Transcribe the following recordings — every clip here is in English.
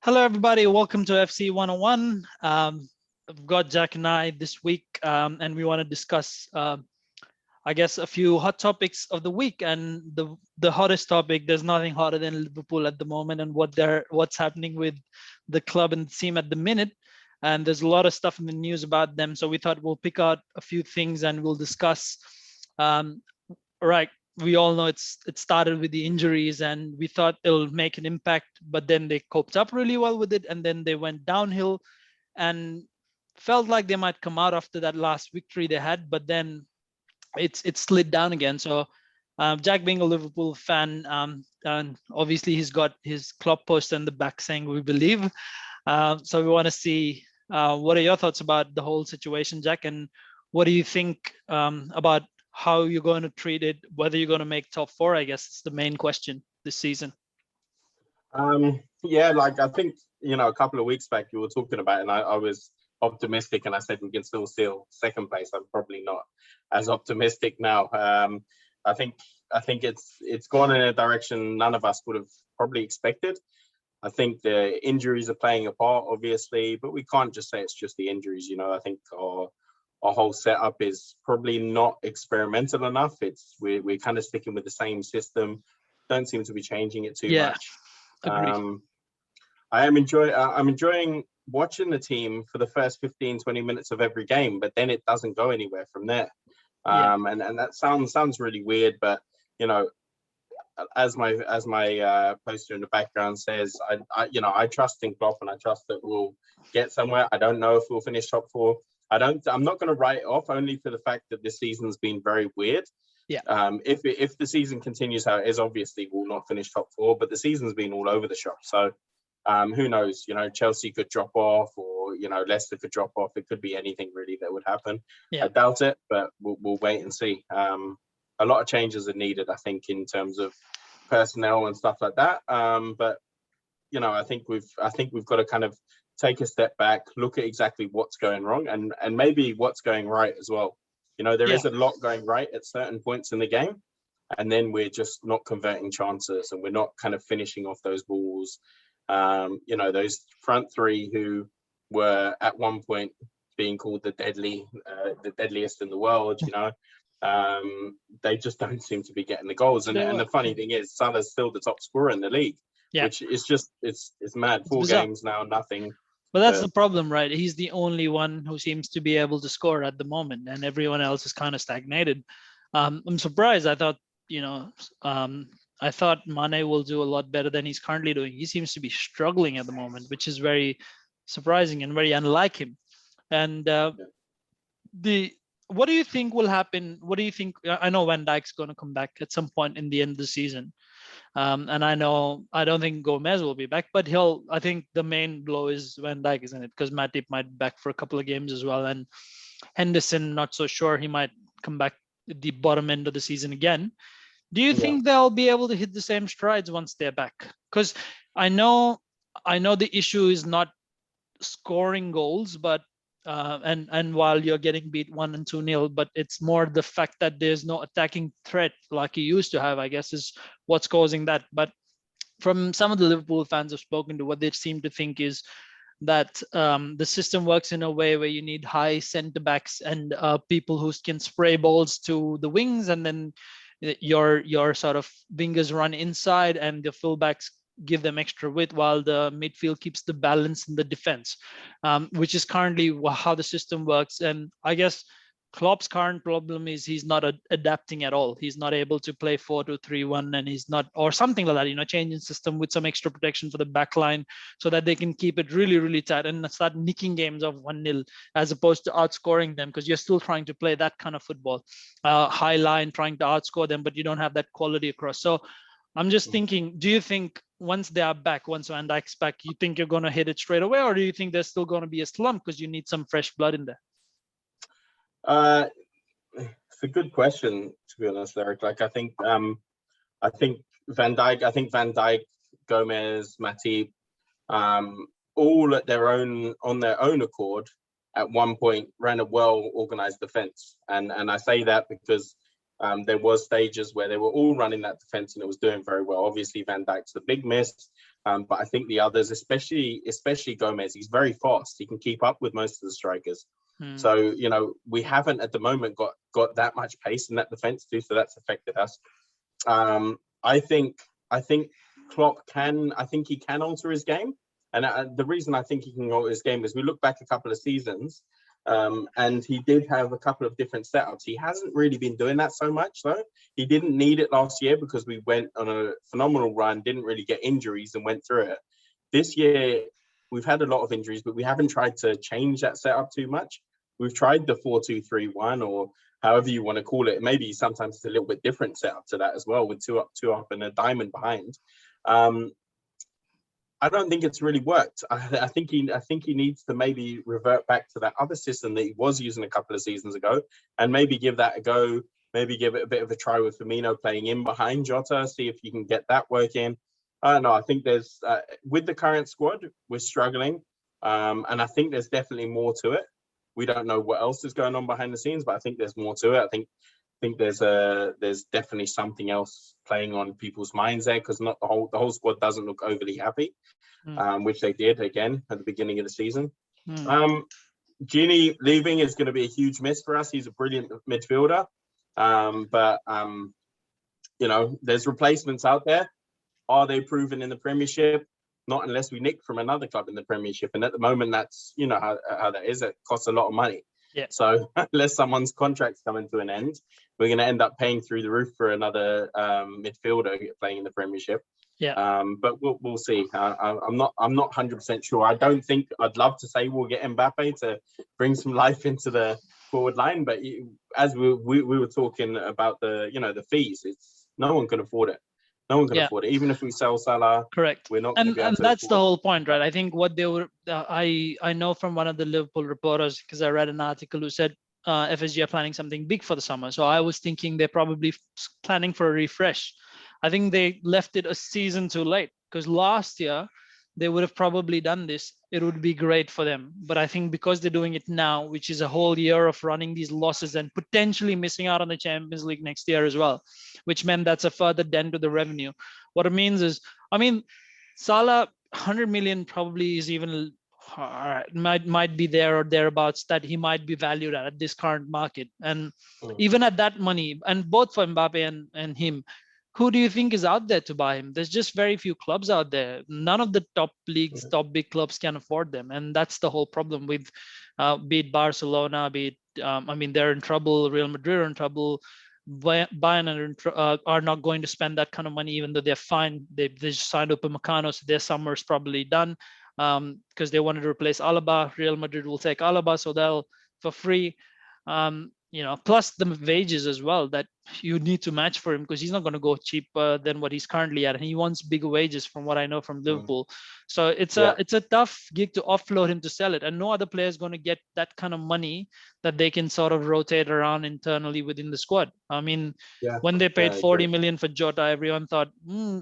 Hello, everybody. Welcome to FC 101. I've got Jack and I this week, and we want to discuss, I guess, a few hot topics of the week. And the hottest topic, there's nothing hotter than Liverpool at the moment and what's happening with the club and the team at the minute. And there's a lot of stuff in the news about them. So we thought we'll pick out a few things and we'll discuss. Right, we all know it started with the injuries and we thought it'll make an impact, but then they coped up really well with it and then they went downhill and felt like they might come out after that last victory they had, but then it slid down again. So Jack, being a Liverpool fan, and obviously he's got his Klopp poster in the back saying we believe. So we want to see what are your thoughts about the whole situation, Jack, and what do you think about how you're going to treat it, whether you're going to make top four? I guess it's the main question this season. Yeah, like I think, a couple of weeks back you were talking about it and I was optimistic and I said we can still steal second place. I'm probably not as optimistic now. I think it's gone in a direction none of us would have probably expected. I think the injuries are playing a part, obviously, but we can't just say it's just the injuries. I think our whole setup is probably not experimental enough. We're kind of sticking with the same system. Don't seem to be changing it too much. Agreed. I'm enjoying watching the team for the first 15-20 minutes of every game, but then it doesn't go anywhere from there. And that sounds really weird, but as my poster in the background says, I trust in Klopp and I trust that we'll get somewhere. I don't know if we'll finish top four. I'm not going to write it off only for the fact that this season's been very weird. Yeah. If the season continues how it is, obviously we'll not finish top four, but the season's been all over the shop. So who knows? Chelsea could drop off, or Leicester could drop off. It could be anything really that would happen. Yeah. I doubt it, but we'll wait and see. A lot of changes are needed, I think, in terms of personnel and stuff like that. But I think we've got to kind of take a step back, look at exactly what's going wrong and maybe what's going right as well. There is a lot going right at certain points in the game, and then we're just not converting chances and we're not kind of finishing off those balls. Those front three who were at one point being called the deadliest in the world, they just don't seem to be getting the goals. And the funny thing is, Salah's still the top scorer in the league, which is just it's mad. Four games now, nothing. But that's the problem, right? He's the only one who seems to be able to score at the moment, and everyone else is kind of stagnated. I'm surprised. I thought, I thought Mane will do a lot better than he's currently doing. He seems to be struggling at the moment, which is very surprising and very unlike him. And what do you think will happen? What do you think? I know Van Dijk's going to come back at some point in the end of the season. And I don't think Gomez will be back, but I think the main blow is Van Dijk, isn't it? Because Matip might be back for a couple of games as well. And Henderson, not so sure. He might come back at the bottom end of the season again. Do you think they'll be able to hit the same strides once they're back? Because I know the issue is not scoring goals, but and while you're getting beat 1 and 2-0, but it's more the fact that there's no attacking threat like you used to have, I guess, is what's causing that. But from some of the Liverpool fans I've spoken to, what they seem to think is that the system works in a way where you need high centre backs and people who can spray balls to the wings, and then your sort of wingers run inside and the fullbacks give them extra width while the midfield keeps the balance in the defense, which is currently how the system works. And I guess Klopp's current problem is he's not adapting at all. He's not able to play 4-2-3-1, and he's not, or something like that, changing system with some extra protection for the back line so that they can keep it really, really tight and start nicking games of 1-0 as opposed to outscoring them, because you're still trying to play that kind of football, high line, trying to outscore them, but you don't have that quality across. So I'm just thinking, do you think once they are back, once Van Dijk's back, you think you're going to hit it straight away, or do you think there's still going to be a slump because you need some fresh blood in there? It's a good question, to be honest, Eric. Like I think Van Dijk, Gomez, Matip, all on their own accord, at one point ran a well-organized defense, and I say that because There was stages where they were all running that defense and it was doing very well. Obviously, Van Dijk's the big miss, but I think the others, especially Gomez, he's very fast. He can keep up with most of the strikers. So, you know, we haven't at the moment got that much pace in that defense too, so that's affected us. I think Klopp he can alter his game. And the reason I think he can alter his game is we look back a couple of seasons, and he did have a couple of different setups. He hasn't really been doing that so much, though. He didn't need it last year because we went on a phenomenal run, didn't really get injuries and went through it. This year, we've had a lot of injuries, but we haven't tried to change that setup too much. We've tried the 4-2-3-1 or however you want to call it. Maybe sometimes it's a little bit different setup to that as well, with two up and a diamond behind. I don't think it's really worked. I think he needs to maybe revert back to that other system that he was using a couple of seasons ago, and maybe give that a go. Maybe give it a bit of a try with Firmino playing in behind Jota. See if you can get that working. I don't know. I think there's with the current squad, we're struggling, and I think there's definitely more to it. We don't know what else is going on behind the scenes, but I think there's more to it. I think there's definitely something else playing on people's minds there, because not the whole squad doesn't look overly happy, which they did again at the beginning of the season. Gini leaving is going to be a huge miss for us. He's a brilliant midfielder, but you know, there's replacements out there. Are they proven in the Premiership? Not unless we nick from another club in the Premiership, and at the moment, that's, you know, how that is. It costs a lot of money. Yeah. So unless someone's contract's coming to an end, we're going to end up paying through the roof for another midfielder playing in the Premiership. Yeah. But we'll see. I'm not 100% sure. I don't think I'd love to say we'll get Mbappe to bring some life into the forward line, but as we were talking about the fees, it's no one can afford it. No one can afford it. Even if we sell Salah, correct. We're not going to be able to that's the afford whole point, right? I think what they were, I know from one of the Liverpool reporters, because I read an article who said FSG are planning something big for the summer. So I was thinking they're probably planning for a refresh. I think they left it a season too late, because last year they would have probably done this. It would be great for them. But I think because they're doing it now, which is a whole year of running these losses and potentially missing out on the Champions League next year as well, which meant that's a further dent to the revenue. What it means is, I mean, Salah, 100 million probably is even, might be there or thereabouts that he might be valued at this current market. And even at that money, and both for Mbappe and him, who do you think is out there to buy him? There's just very few clubs out there. None of the top leagues, top big clubs can afford them. And that's the whole problem with, be it Barcelona, be it, I mean, they're in trouble, Real Madrid are in trouble, Bayern are not going to spend that kind of money, even though they're fine. They just signed Upamecano, so their summer is probably done, because they wanted to replace Alaba. Real Madrid will take Alaba, so they'll for free. You know, plus the wages as well that you need to match for him, because he's not going to go cheaper than what he's currently at, and he wants bigger wages from what I know from Liverpool. So it's a tough gig to offload him to sell it, and no other player is going to get that kind of money that they can sort of rotate around internally within the squad. I mean, when they paid 40 million for Jota, everyone thought,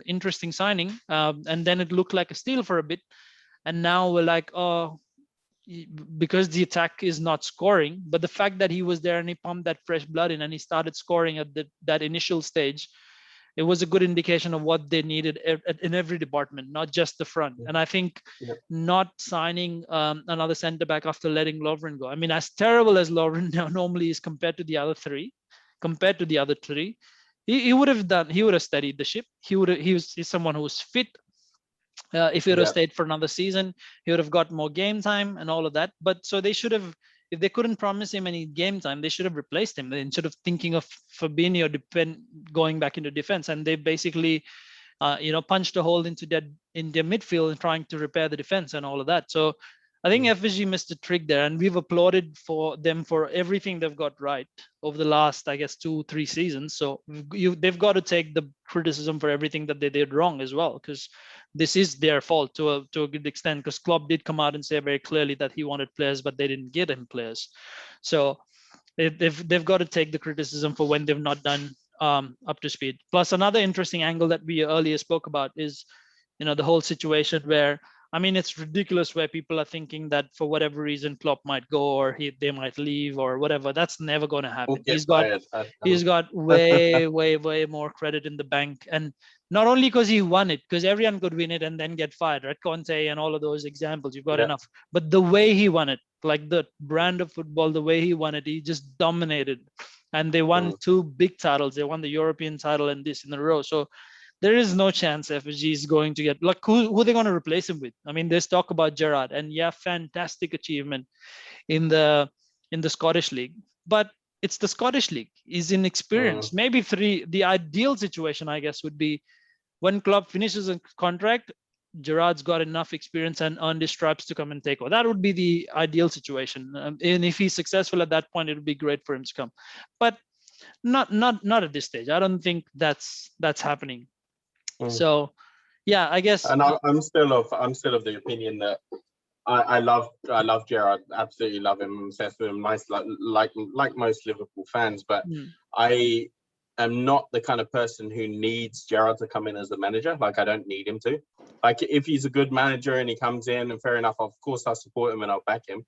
interesting signing, and then it looked like a steal for a bit, and now we're like, oh, because the attack is not scoring, but the fact that he was there and he pumped that fresh blood in and he started scoring at that initial stage, it was a good indication of what they needed in every department, not just the front. And I think not signing another centre back after letting Lovren go. I mean, as terrible as Lovren now normally is compared to the other three, he would have steadied the ship. He's someone who was fit. If he would have stayed for another season, he would have got more game time and all of that. But so they should have, if they couldn't promise him any game time, they should have replaced him instead of thinking of Fabinho going back into defense. And they basically, punched a hole into their midfield and trying to repair the defense and all of that. So I think FSG missed a trick there, and we've applauded for them for everything they've got right over the last, I guess, 2-3 seasons. So they've got to take the criticism for everything that they did wrong as well, because this is their fault to a good extent, because Klopp did come out and say very clearly that he wanted players, but they didn't get him players. So they've got to take the criticism for when they've not done up to speed. Plus, another interesting angle that we earlier spoke about is, the whole situation where I mean, it's ridiculous where people are thinking that for whatever reason Klopp might go or they might leave or whatever. That's never going to Or happen. get fired. He's got way more credit in the bank, and not only because he won it, because everyone could win it and then get fired, right? Conte and all of those examples, you've got Yeah. enough. But the way he won it, like the brand of football, the way he won it, he just dominated. And they won two big titles. They won the European title and this in a row. So there is no chance FSG is going to get, like, who are they going to replace him with? I mean, there's talk about Gerrard, and yeah, fantastic achievement in the Scottish League, but it's the Scottish League. He's inexperienced. Maybe the ideal situation, I guess, would be when Klopp finishes a contract, Gerrard's got enough experience and earned his stripes to come and take over. That would be the ideal situation. And if he's successful at that point, it would be great for him to come. But not at this stage. I don't think that's happening. So yeah, I guess. And I'm still of the opinion that I love Gerrard, absolutely love him, obsessed with him, nice, like most Liverpool fans. But I am not the kind of person who needs Gerrard to come in as the manager. Like, I don't need him to. Like, if he's a good manager and he comes in, and fair enough, of course I'll support him and I'll back him.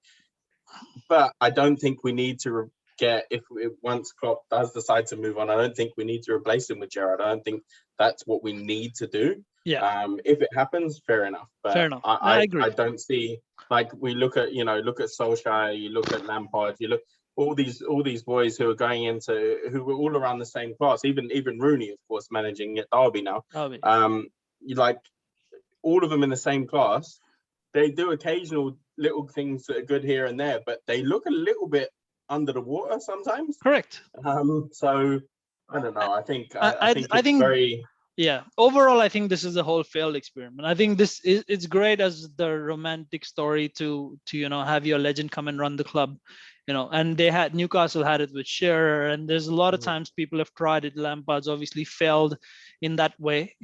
But I don't think we need to if once Klopp does decide to move on, I don't think we need to replace him with Gerrard. I don't think that's what we need to do. Yeah. If it happens, fair enough. But fair enough. I agree. I don't see, like, we look at Solskjaer, you look at Lampard, you look all these boys who are going into, who were all around the same class. Even Rooney, of course, managing at Derby now. You like all of them in the same class. They do occasional little things that are good here and there, but they look a little bit under the water sometimes. Correct. So I don't know. I think it's very. Yeah. Overall, I think this is a whole failed experiment. I think it's great as the romantic story to have your legend come and run the club, and Newcastle had it with Shearer, and there's a lot of times people have tried it. Lampard's obviously failed in that way,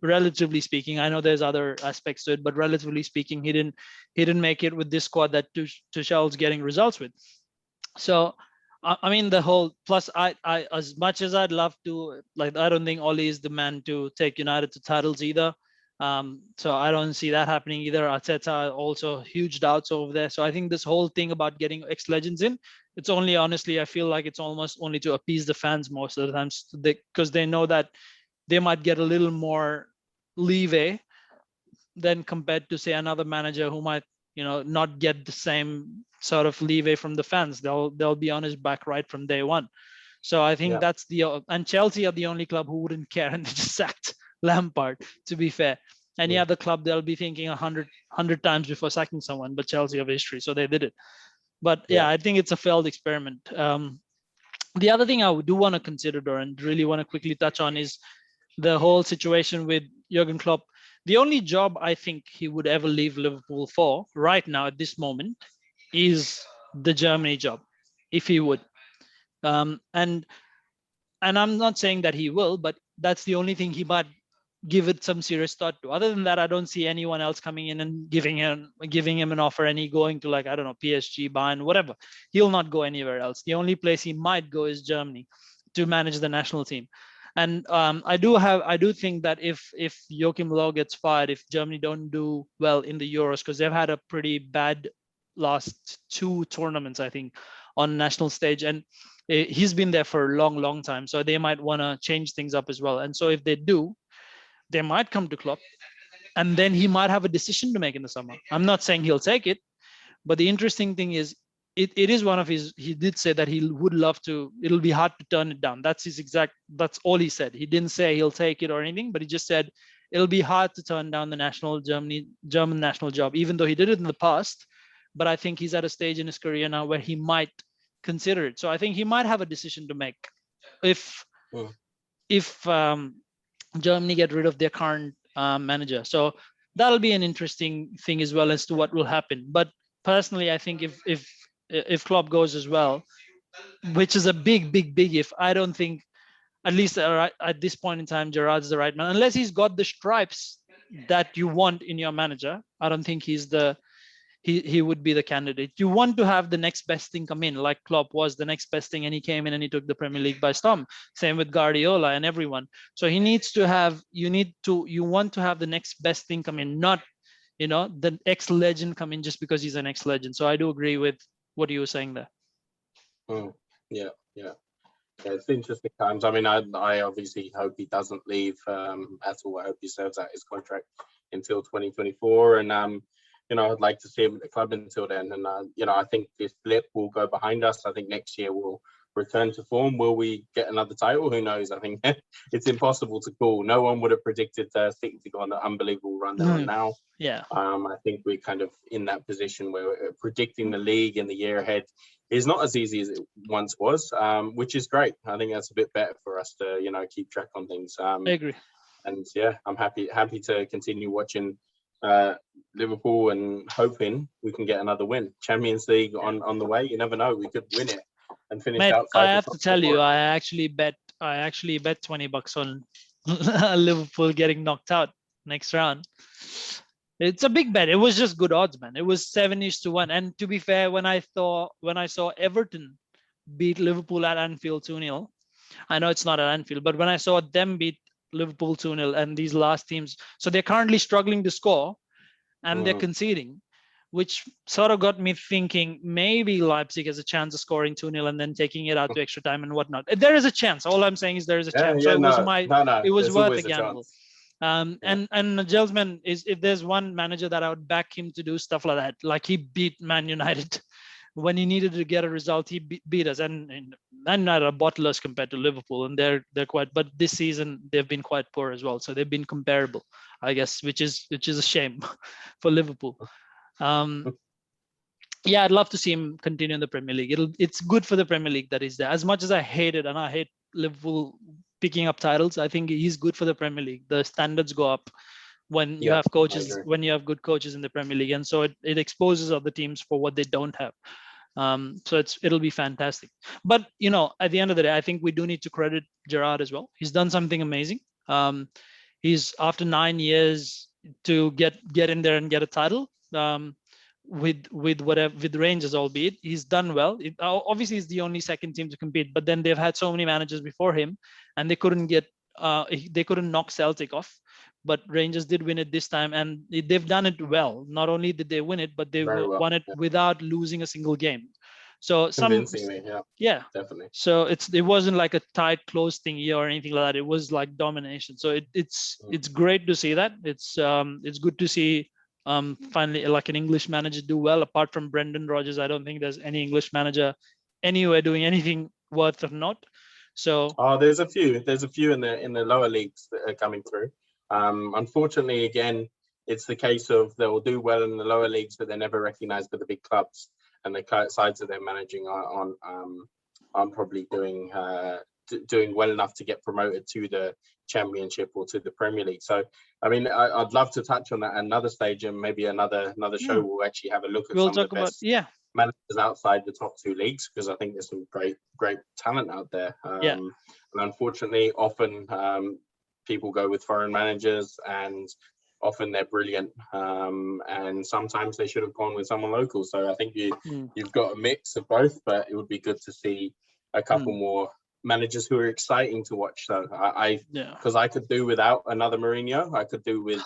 relatively speaking. I know there's other aspects to it, but relatively speaking, he didn't make it with this squad that Tuchel's getting results with. So I mean, the whole, plus I as much as I'd love to, like, I don't think Oli is the man to take United to titles either. So I don't see that happening either. Arteta also huge doubts over there. So I think this whole thing about getting ex-legends in, it's only, honestly, I feel like it's almost only to appease the fans most of the times, because they know that they might get a little more leeway than compared to, say, another manager who might not get the same sort of leeway from the fans. They'll be on his back right from day one. So I think that's and Chelsea are the only club who wouldn't care, and they just sacked Lampard, to be fair. Any other club, they'll be thinking 100 times before sacking someone, but Chelsea have history, so they did it. But yeah, I think it's a failed experiment. The other thing I do want to consider, and really want to quickly touch on, is the whole situation with Jurgen Klopp. The only job I think he would ever leave Liverpool for right now at this moment is the Germany job, if he would. And I'm not saying that he will, but that's the only thing he might give it some serious thought to. Other than that, I don't see anyone else coming in and giving him an offer, and he going to, like, I don't know, PSG, Bayern, whatever. He'll not go anywhere else. The only place he might go is Germany to manage the national team. And I do think that if Joachim Löw gets fired, if Germany don't do well in the Euros, because they've had a pretty bad last two tournaments, I think, on national stage, and he's been there for a long time, so they might want to change things up as well. And so if they do, they might come to Klopp, and then he might have a decision to make in the summer. I'm not saying he'll take it, but the interesting thing is, it is one of his, he did say that he would love to, it'll be hard to turn it down. That's that's all he said. He didn't say he'll take it or anything, but he just said it'll be hard to turn down the German national job, even though he did it in the past. But I think he's at a stage in his career now where he might consider it. So I think he might have a decision to make if Germany get rid of their current manager. So that'll be an interesting thing as well as to what will happen. But personally, I think if Klopp goes as well, which is a big if, I don't think, at least at this point in time, Gerrard's the right man, unless he's got the stripes that you want in your manager. I don't think he would be the candidate. You want to have the next best thing come in, like Klopp was the next best thing, and he came in and he took the Premier League by storm. Same with Guardiola and everyone. So you want to have the next best thing come in, not the ex-legend come in just because he's an ex-legend. So I do agree with what you were saying there. Yeah. It's interesting times. I mean, I obviously hope he doesn't leave at all. I hope he serves out his contract until 2024, and I'd like to see him at the club until then. And I think this blip will go behind us. I think next year we'll return to form. Will we get another title? Who knows? I think it's impossible to call. No one would have predicted City to go on the unbelievable run they're on now. Yeah. I think we're kind of in that position where predicting the league in the year ahead is not as easy as it once was, which is great. I think that's a bit better for us to, keep track on things. I agree. And yeah, I'm happy to continue watching Liverpool and hoping we can get another win. Champions League on the way. You never know. We could win it and finish outside. I have to tell you, I actually bet $20 on Liverpool getting knocked out next round. It's a big bet. It was just good odds, man. It was 7-1. And to be fair, when I saw Everton beat Liverpool at Anfield 2-0, I know it's not at Anfield, but when I saw them beat Liverpool 2-0 and these last teams, so they're currently struggling to score and they're conceding, which sort of got me thinking maybe Leipzig has a chance of scoring 2-0 and then taking it out to extra time and whatnot. There is a chance. All I'm saying is there is a chance. So it was worth a gamble. And Gelsman is, if there's one manager that I would back him to do stuff like that, like he beat Man United when he needed to get a result, he beat us. And Man United are bottlers compared to Liverpool, and they're quite. But this season they've been quite poor as well, so they've been comparable, I guess, which is a shame for Liverpool. Yeah, I'd love to see him continue in the Premier League. It's good for the Premier League that he's there. As much as I hate it, and I hate Liverpool picking up titles, I think he's good for the Premier League. The standards go up when you have coaches, when you have good coaches in the Premier League, and so it exposes other teams for what they don't have. So it'll be fantastic. But at the end of the day, I think we do need to credit Gerrard as well. He's done something amazing. He's after 9 years to get in there and get a title. With Rangers, albeit he's done well. Obviously, he's the only second team to compete, but then they've had so many managers before him, and they couldn't knock Celtic off. But Rangers did win it this time, and they've done it well. Not only did they win it, but they won it without losing a single game. So convincingly, yeah, definitely. So it wasn't like a tight, close thing here or anything like that. It was like domination. So it's great to see that. It's good to see finally like an English manager do well. Apart from Brendan Rodgers, I don't think there's any English manager anywhere doing anything worth of note. So there's a few in the lower leagues that are coming through. Unfortunately, again, it's the case of they'll do well in the lower leagues, but they're never recognized by the big clubs, and the sides that they're managing aren't probably doing well enough to get promoted to the Championship or to the Premier League. So, I mean, I'd love to touch on that at another stage, and maybe another show we'll actually have a look at some of the best managers outside the top two leagues, because I think there's some great talent out there. And unfortunately, often people go with foreign managers, and often they're brilliant, and sometimes they should have gone with someone local. So I think you've got a mix of both, but it would be good to see a couple more managers who are exciting to watch. So because I could do without another Mourinho. I could do with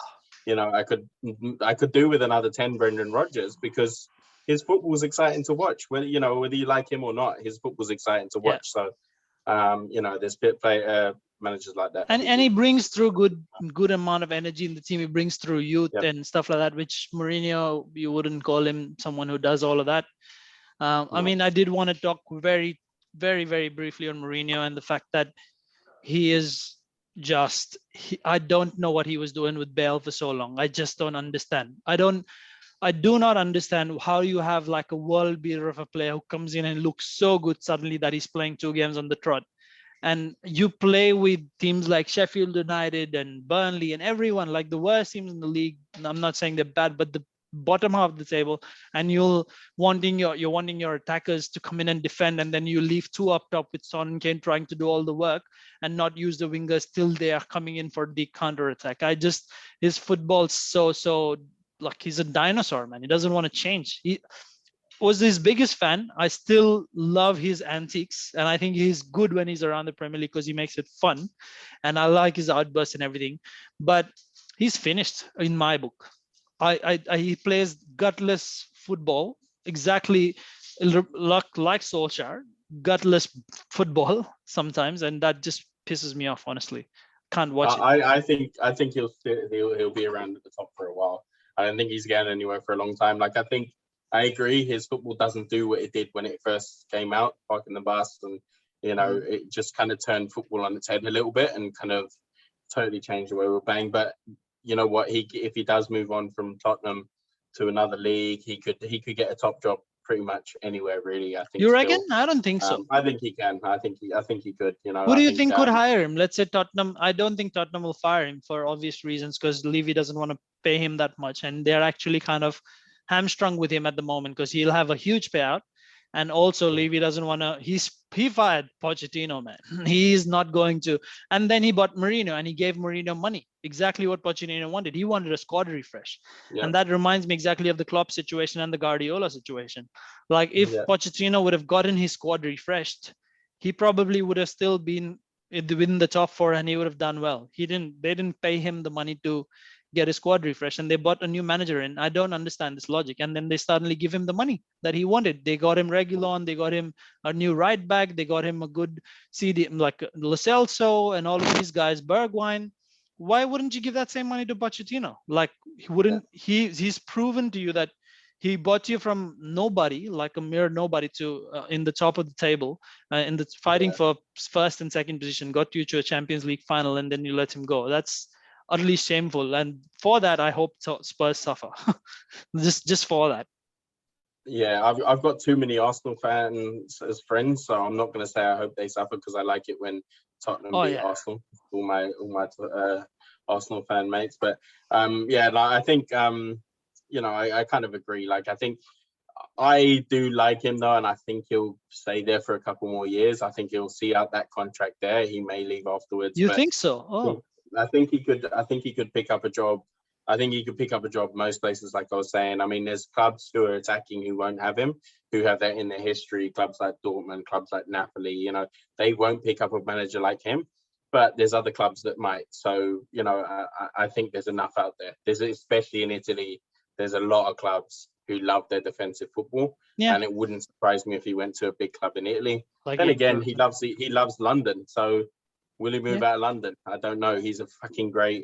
I could do with another 10 Brendan Rodgers, because his football was exciting to watch. Whether you like him or not, his football was exciting to watch. So there's managers like that, and he brings through good amount of energy in the team. He brings through youth and stuff like that, which Mourinho, you wouldn't call him someone who does all of that. I mean, I did want to talk very, very, very briefly on Mourinho and the fact that he is I don't know what he was doing with Bale for so long. I just don't understand. I do not understand how you have like a world beater of a player who comes in and looks so good suddenly that he's playing 2 games on the trot. And you play with teams like Sheffield United and Burnley and everyone, like the worst teams in the league. I'm not saying they're bad, but the bottom half of the table, and you're wanting your attackers to come in and defend, and then you leave 2 up top with Son and Kane trying to do all the work and not use the wingers till they are coming in for the counter attack. His football's so like he's a dinosaur, man. He doesn't want to change. He was his biggest fan. I still love his antics, and I think he's good when he's around the Premier League because he makes it fun, and I like his outbursts and everything. But he's finished in my book. he plays gutless football, exactly like Solskjaer, gutless football sometimes, and that just pisses me off. Honestly, can't watch it. I think he'll be around at the top for a while. I don't think he's getting anywhere for a long time. Like I agree, his football doesn't do what it did when it first came out, back in the bus, and it just kind of turned football on its head a little bit and kind of totally changed the way we're playing. But you know what? If he does move on from Tottenham to another league, he could get a top job pretty much anywhere, really. I think. You reckon? I don't think so. I think he can. I think he could. Who do you think could hire him? Let's say Tottenham. I don't think Tottenham will fire him for obvious reasons, because Levy doesn't want to pay him that much, and they're actually kind of hamstrung with him at the moment because he'll have a huge payout. And also Levy doesn't want to, he fired Pochettino, man. He's not going to. And then he bought Mourinho and he gave Mourinho money. Exactly what Pochettino wanted. He wanted a squad refresh. Yeah. And that reminds me exactly of the Klopp situation and the Guardiola situation. Like if Pochettino would have gotten his squad refreshed, he probably would have still been within the top four and he would have done well. They didn't pay him the money to get a squad refresh, and they bought a new manager in. I don't understand this logic. And then they suddenly give him the money that he wanted. They got him Reguilon, they got him a new right back, they got him a good CD like Lo Celso and all of these guys, Bergwijn. Why wouldn't you give that same money to Pochettino? Like he's proven to you that he bought you from nobody, like a mere nobody, to in the top of the table, in the fighting for first and second position, got you to a Champions League final, and then you let him go. That's utterly shameful, and for that I hope Spurs suffer. just for that. Yeah, I've got too many Arsenal fans as friends, so I'm not going to say I hope they suffer, because I like it when Tottenham beat Arsenal. All my Arsenal fan mates, but I think I kind of agree. Like I think I do like him though, and I think he'll stay there for a couple more years. I think he'll see out that contract there. He may leave afterwards. You think so? Oh. I think he could pick up a job. I think he could pick up a job most places, like I was saying. I mean, there's clubs who are attacking who won't have him, who have that in their history. Clubs like Dortmund, clubs like Napoli, they won't pick up a manager like him. But there's other clubs that might. So, I think there's enough out there. There's, especially in Italy, there's a lot of clubs who love their defensive football. Yeah. And it wouldn't surprise me if he went to a big club in Italy. Then again, he loves London. So will he move out of London? I don't know. He's a fucking great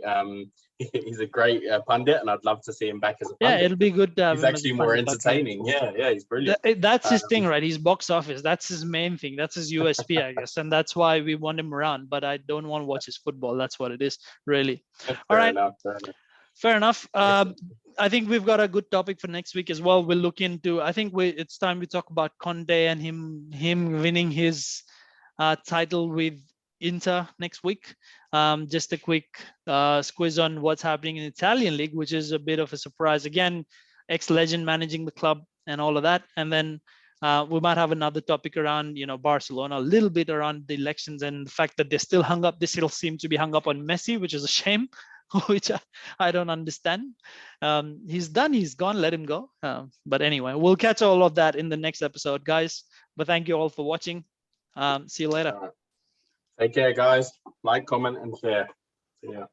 he's a great pundit, and I'd love to see him back as a pundit. Yeah, it'll be good to have he's actually more entertaining. Yeah, he's brilliant. That's his thing, right? He's box office. That's his main thing. That's his USP, I guess. And that's why we want him around. But I don't want to watch his football. That's what it is, really. All right. Fair enough. I think we've got a good topic for next week as well. We'll look into, I think it's time we talk about Conte and him winning his title with Inter next week. Just a quick squiz on what's happening in the Italian league, which is a bit of a surprise. Again, ex-legend managing the club and all of that. And then we might have another topic around, Barcelona, a little bit around the elections and the fact that they're still hung up. They still seem to be hung up on Messi, which is a shame, which I don't understand. He's done, he's gone, let him go. But anyway, we'll catch all of that in the next episode, guys. But thank you all for watching. See you later. Take care, guys. Like, comment, and share. See ya.